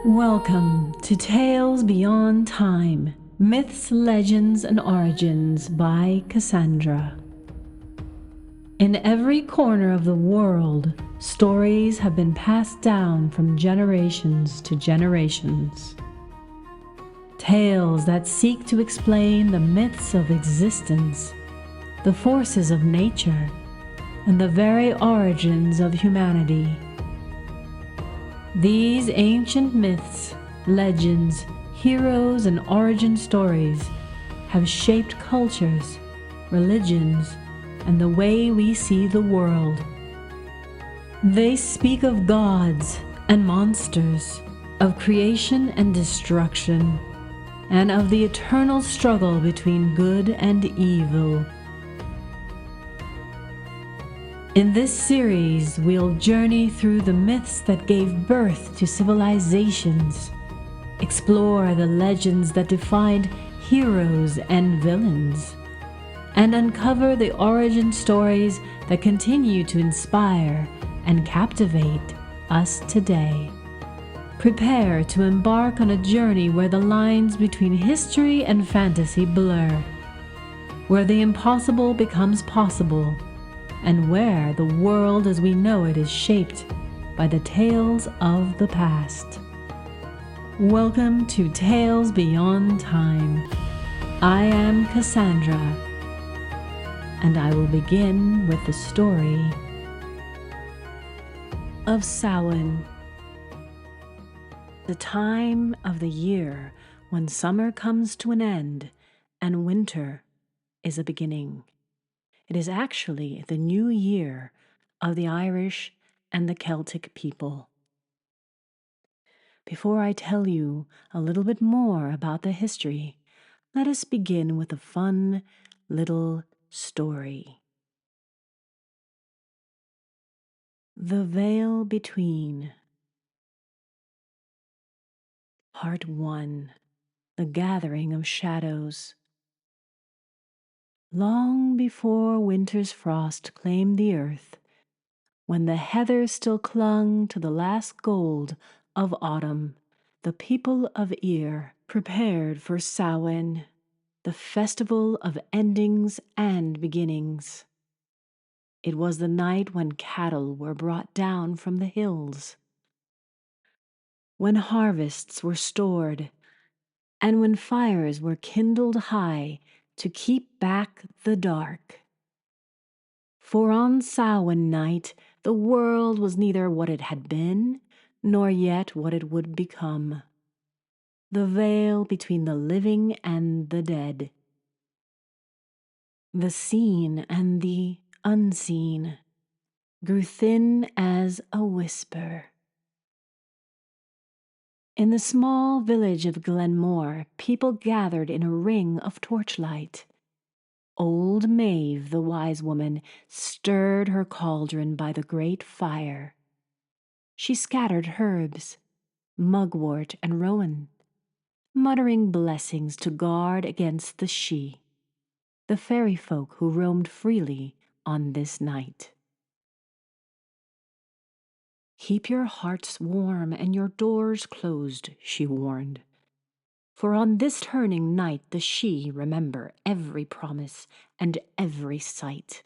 Welcome to Tales Beyond Time, Myths, Legends, and Origins by Cassandra. In every corner of the world, stories have been passed down from generations to generations. Tales that seek to explain the myths of existence, the forces of nature, and the very origins of humanity. These ancient myths, legends, heroes, and origin stories have shaped cultures, religions, and the way we see the world. They speak of gods and monsters, of creation and destruction, and of the eternal struggle between good and evil. In this series, we'll journey through the myths that gave birth to civilizations, explore the legends that defined heroes and villains, and uncover the origin stories that continue to inspire and captivate us today. Prepare to embark on a journey where the lines between history and fantasy blur, where the impossible becomes possible, and where the world as we know it is shaped by the tales of the past. Welcome to Tales Beyond Time. I am Cassandra, and I will begin with the story of Samhain, the time of the year when summer comes to an end and winter is a beginning. It is actually the new year of the Irish and the Celtic people. Before I tell you a little bit more about the history, let us begin with a fun little story. The Veil Between. Part 1. The Gathering of Shadows. Long before winter's frost claimed the earth, when the heather still clung to the last gold of autumn, the people of Eir prepared for Samhain, the festival of endings and beginnings. It was the night when cattle were brought down from the hills, when harvests were stored, and when fires were kindled high to keep back the dark. For on Samhain night the world was neither what it had been, nor yet what it would become. The veil between the living and the dead, the seen and the unseen, grew thin as a whisper. In the small village of Glenmore, people gathered in a ring of torchlight. Old Maeve, the wise woman, stirred her cauldron by the great fire. She scattered herbs, mugwort and rowan, muttering blessings to guard against the Sidhe, the fairy folk who roamed freely on this night. Keep your hearts warm and your doors closed, she warned. For on this turning night the Sidhe remember every promise and every sight.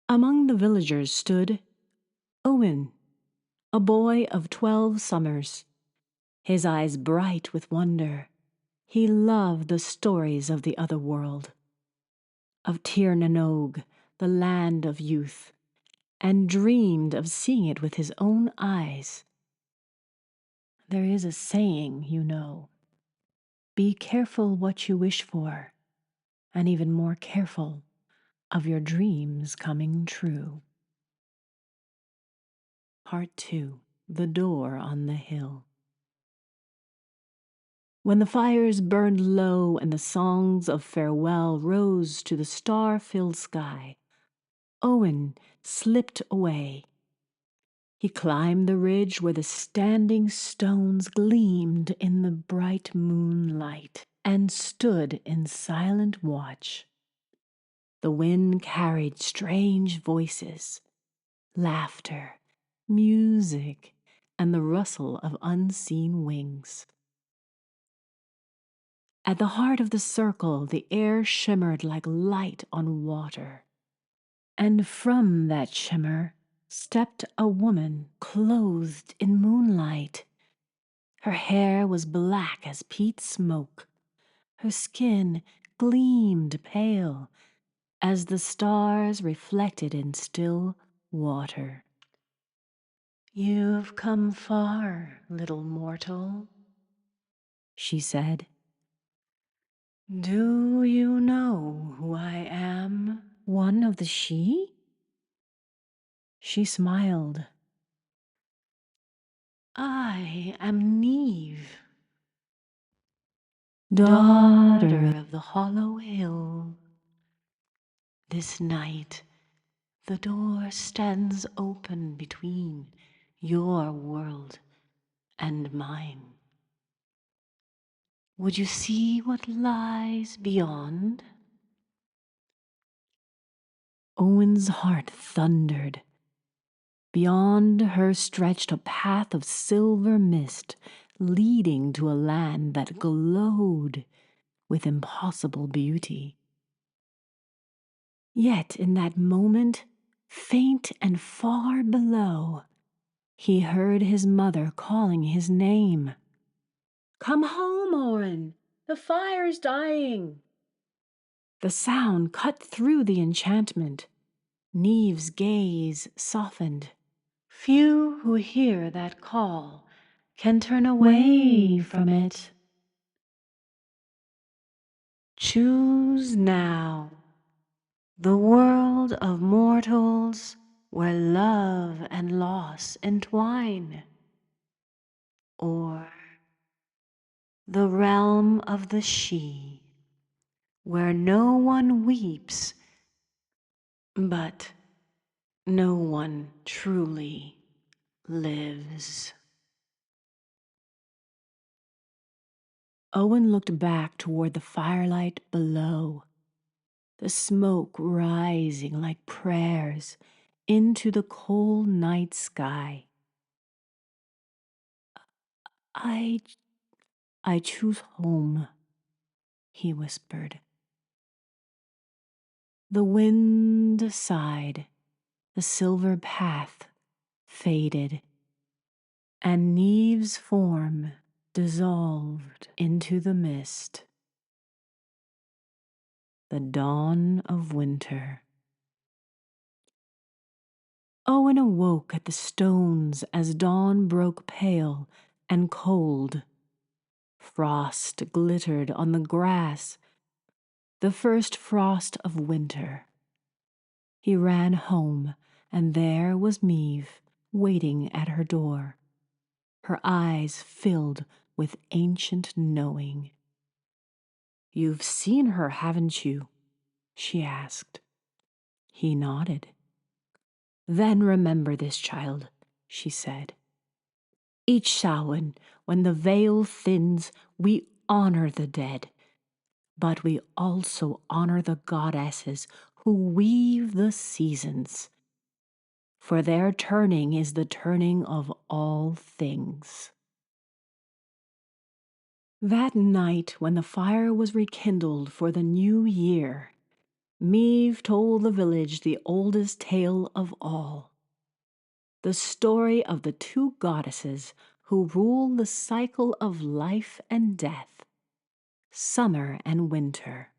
Among the villagers stood Owen, a boy of 12 summers, his eyes bright with wonder. He loved the stories of the other world, of Tir na Nog, the land of youth, and dreamed of seeing it with his own eyes. There is a saying, you know, be careful what you wish for, and even more careful of your dreams coming true. Part 2. The Door on the Hill. When the fires burned low and the songs of farewell rose to the star-filled sky, Owen slipped away. He climbed the ridge where the standing stones gleamed in the bright moonlight and stood in silent watch. The wind carried strange voices, laughter, music, and the rustle of unseen wings. At the heart of the circle, the air shimmered like light on water. And from that shimmer stepped a woman clothed in moonlight. Her hair was black as peat smoke. Her skin gleamed pale as the stars reflected in still water. "You've come far, little mortal," she said. "Do you know who I am?" "One of the She?" She smiled. "I am Neve, daughter of the Hollow Hill. This night, the door stands open between your world and mine. Would you see what lies beyond?" Owen's heart thundered. Beyond her stretched a path of silver mist, leading to a land that glowed with impossible beauty. Yet in that moment, faint and far below, he heard his mother calling his name. "Come home, Owen! The fire's dying!" The sound cut through the enchantment. Neve's gaze softened. Few who hear that call can turn away from it. Choose now the world of mortals where love and loss entwine, or the realm of the She, where no one weeps, but no one truly lives. Owen looked back toward the firelight below, the smoke rising like prayers into the cold night sky. I choose home," he whispered. The wind sighed, the silver path faded, and Neve's form dissolved into the mist. The dawn of winter. Owen awoke at the stones as dawn broke pale and cold. Frost glittered on the grass, the first frost of winter. He ran home, and there was Meve waiting at her door, her eyes filled with ancient knowing. "You've seen her, haven't you?" she asked. He nodded. "Then remember this, child," she said. "Each Samhain, when the veil thins, we honor the dead, but we also honor the goddesses who weave the seasons. For their turning is the turning of all things." That night, when the fire was rekindled for the new year, Meve told the village the oldest tale of all. The story of the two goddesses who rule the cycle of life and death, summer and winter.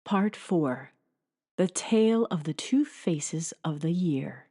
Part 4. The Tale of the Two Faces of the Year.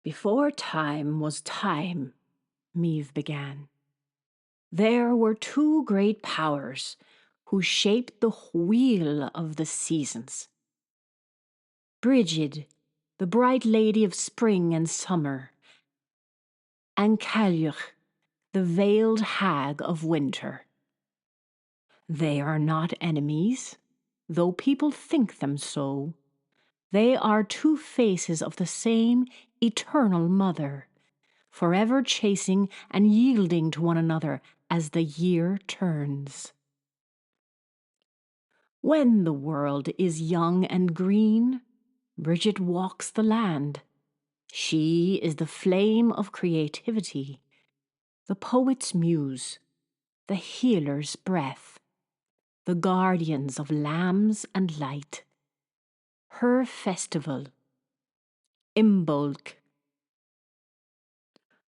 "Before time was time," Meve began, "there were two great powers who shaped the wheel of the seasons. Brigid, the bright lady of spring and summer, and Cailleach, the veiled hag of winter. They are not enemies, though people think them so. They are two faces of the same eternal mother, forever chasing and yielding to one another as the year turns. When the world is young and green, Brigid walks the land. She is the flame of creativity, the poet's muse, the healer's breath, the guardians of lambs and light. Her festival, Imbolc,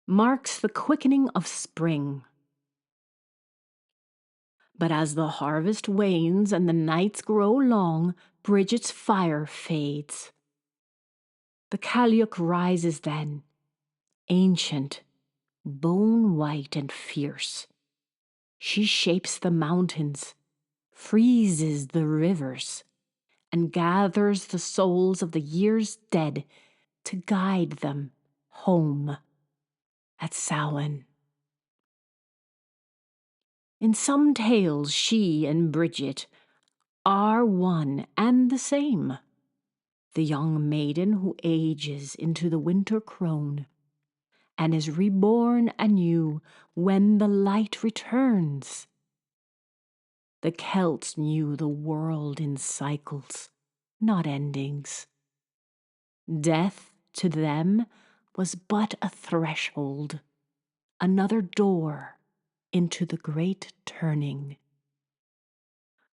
marks the quickening of spring. But as the harvest wanes and the nights grow long, Brigid's fire fades. The Cailleach rises then, ancient, bone-white and fierce. She shapes the mountains, freezes the rivers, and gathers the souls of the years dead to guide them home at Samhain. In some tales, she and Brigid are one and the same. The young maiden who ages into the winter crone and is reborn anew when the light returns. The Celts knew the world in cycles, not endings. Death to them was but a threshold, another door into the great turning.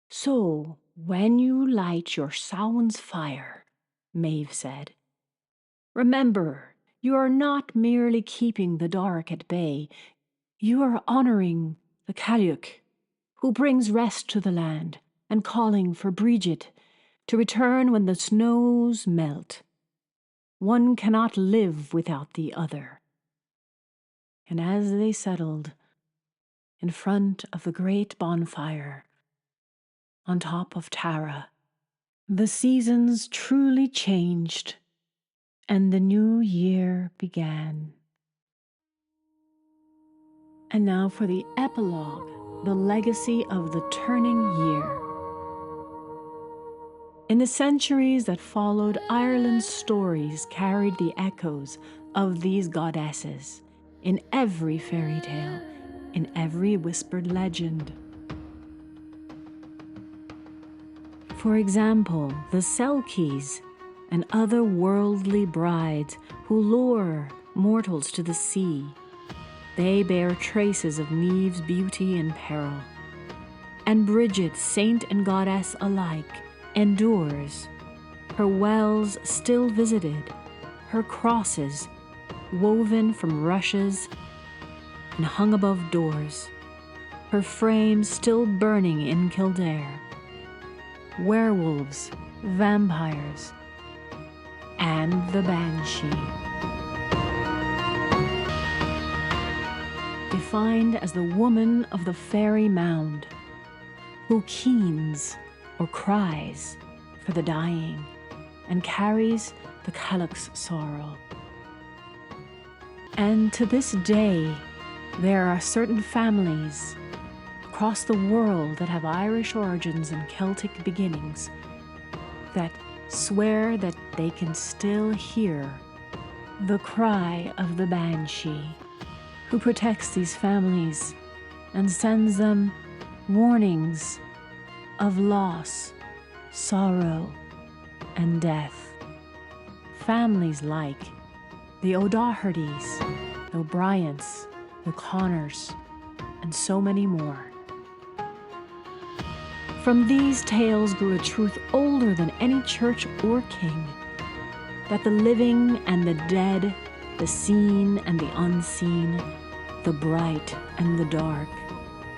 So, when you light your Samhain's fire, Maeve said, remember, you are not merely keeping the dark at bay, you are honouring the Cailleach, who brings rest to the land, and calling for Brigid to return when the snows melt. One cannot live without the other. And as they settled in front of the great bonfire on top of Tara, the seasons truly changed, and the new year began. And now for the epilogue, the legacy of the turning year. In the centuries that followed, Ireland's stories carried the echoes of these goddesses in every fairy tale, in every whispered legend. For example, the Selkies and other worldly brides who lure mortals to the sea. They bear traces of Maeve's beauty and peril. And Brigid, saint and goddess alike, endures, her wells still visited, her crosses woven from rushes and hung above doors, her frame still burning in Kildare. Werewolves, vampires, and the banshee. Defined as the woman of the fairy mound, who keens or cries for the dying and carries the Cailleach's sorrow. And to this day, there are certain families across the world that have Irish origins and Celtic beginnings that swear that they can still hear the cry of the banshee, who protects these families and sends them warnings of loss, sorrow, and death. Families like the O'Dohertys, the O'Briens, the Connors, and so many more. From these tales grew a truth older than any church or king, that the living and the dead, the seen and the unseen, the bright and the dark,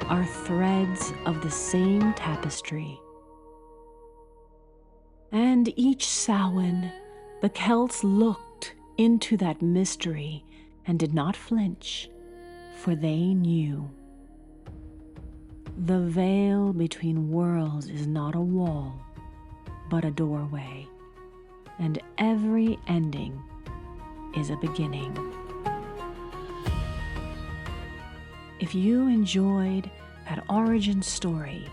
are threads of the same tapestry. And each Samhain, the Celts looked into that mystery and did not flinch, for they knew. The veil between worlds is not a wall, but a doorway, and every ending is a beginning. If you enjoyed that origin story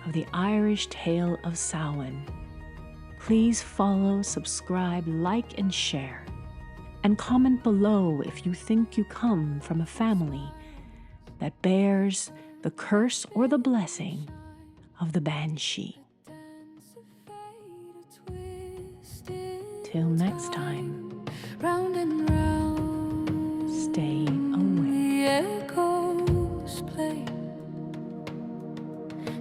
of the Irish tale of Samhain, please follow, subscribe, like, and share, and comment below if you think you come from a family that bears the curse or the blessing of the banshee. Till next time, round and round, stay awake. the echoes play,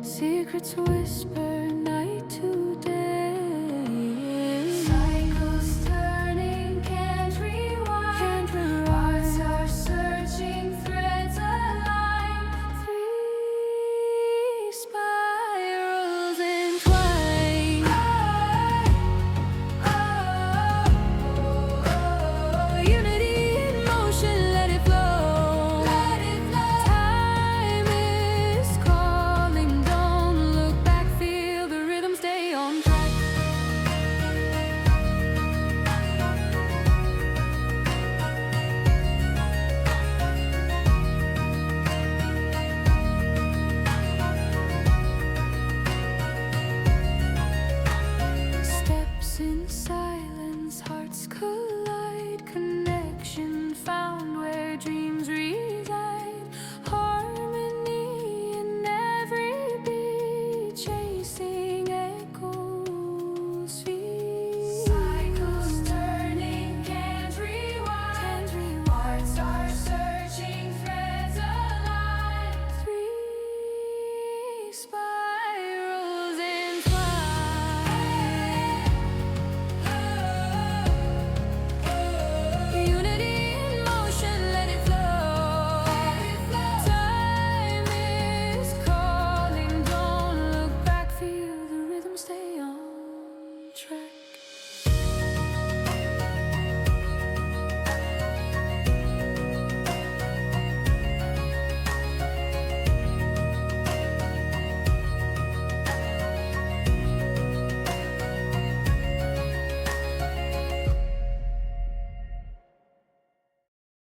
secrets whisper